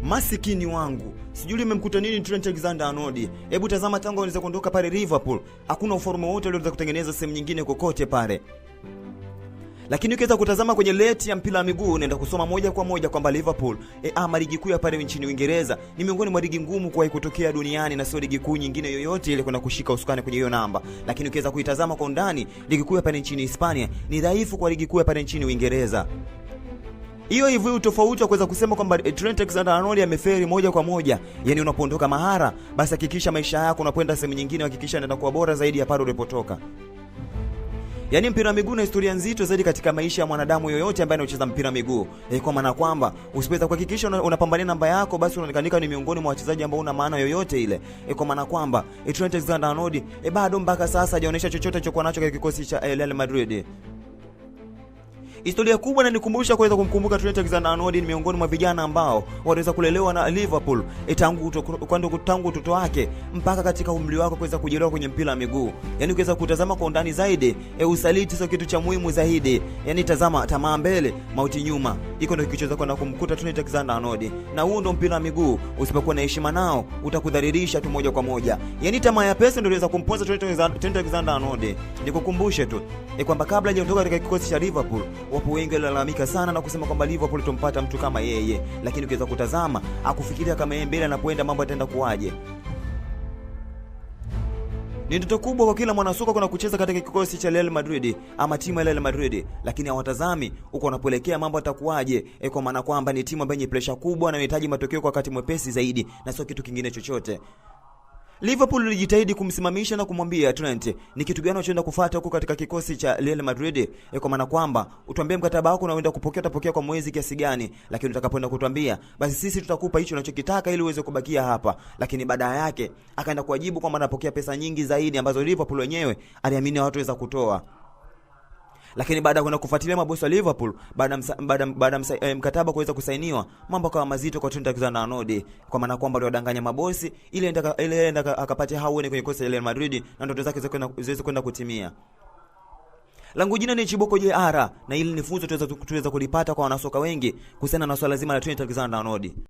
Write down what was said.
Masikini wangu, sijui limemkuta nini Trent Alexander-Arnold. Hebu tazama, tangu anaweza kuondoka pale Liverpool, hakuna ufalme wote ulioweza kutengeneza sehemu nyingine kokote pale. Lakini ukiweza kutazama kwenye leti ya mpira wa miguu, unaenda kusoma moja kwa moja kwamba Liverpool ligi kuu ya pale nchini Uingereza ni miongoni mwa ligi ngumu kuwahi kutokea duniani, na sio ligi kuu nyingine yoyote ile kwenda kushika usukani kwenye hiyo namba. Lakini ukiweza kuitazama kwa undani, ligi kuu ya pale nchini Hispania ni dhaifu kwa ligi kuu ya pale nchini Uingereza. Hiyo hivyo utofauti wa kuweza kusema kwamba Trent Alexander-Arnold ameferi moja kwa moja. Yaani unapoondoka mahara, basi hakikisha maisha yako unapoenda sehemu nyingine hakikisha yanaenda kuwa bora zaidi ya pale ulipotoka. Yaani mpira wa miguu na historia nzito zaidi katika maisha ya mwanadamu yoyote ambaye anacheza mpira wa miguu. Kwa maana kwamba usipoweza kuhakikisha unapambania namba yako, basi unaonekana ni miongoni mwa wachezaji ambao una maana yoyote ile. Kwa maana kwamba Trent Alexander-Arnold bado mpaka sasa hajaonyesha chochote chokuwa nacho katika kikosi cha Real Madrid. Historia kubwa na nikumbusha kuweza kumkumbuka Trent Alexander-Arnold ni miongoni mwa vijana ambao waliweza kulelewa na Liverpool tangu utoto wake mpaka katika umri wake kuweza kujielewa kwenye mpira wa miguu. Yaani ukiweza kutazama kwa undani zaidi, usaliti sio kitu cha muhimu zaidi. Yaani tazama tamaa mbele, mauti nyuma. Iko ndio kichoweza kwenda kumkuta Trent Alexander-Arnold. Na huo ndio mpira wa miguu, usipokuwa na heshima nao utakudhalilisha tu moja kwa moja. Yaani tamaa ya pesa ndio iliweza kumponza Trent Alexander-Arnold. Nikukumbushe tu kwamba kabla hajaondoka katika kikosi cha Liverpool, wapo wengi walilalamika sana na kusema kwamba Liverpool tumpata mtu kama yeye, lakini ukiweza kutazama akufikiria kama yeye mbele anapoenda mambo yataenda kuaje. Ni ndoto kubwa kwa kila mwanasoka kuna kucheza katika kikosi cha Real Madrid ama timu ya Real Madrid, lakini hawatazami uko wanapoelekea mambo yatakuaje. Kwa maana kwamba ni timu ambayo yenye pressure kubwa na inahitaji matokeo kwa wakati mwepesi zaidi na sio kitu kingine chochote. Liverpool ilijitahidi kumsimamisha na kumwambia Trent, ni kitu gani unachoenda kufuata huko katika kikosi cha Real Madrid? Kwa maana kwamba utuambie mkataba wako unaenda kupokea utapokea kwa mwezi kiasi gani, lakini utakapoenda kutuambia basi sisi tutakupa hicho unachokitaka ili uweze kubakia hapa. Lakini baada yake akaenda kuwajibu kwamba anapokea pesa nyingi zaidi ambazo Liverpool wenyewe aliamini hawataweza kutoa. Lakini baada ya kwenda kufuatilia mabosi wa Liverpool, baada mkataba kuweza kusainiwa, mambo kama mazito kwa Trent Alexander-Arnold, kwa maana kwamba waliwadanganya mabosi ili enda akapate haone kwenye kosi la Real Madrid na ndoto zake ziweze kwenda kutimia. Langu jina ni Chiboko JR, na ili ni funzo tuweza kulipata kwa wanasoka wengi kuhusiana na swala zima la Trent Alexander-Arnold.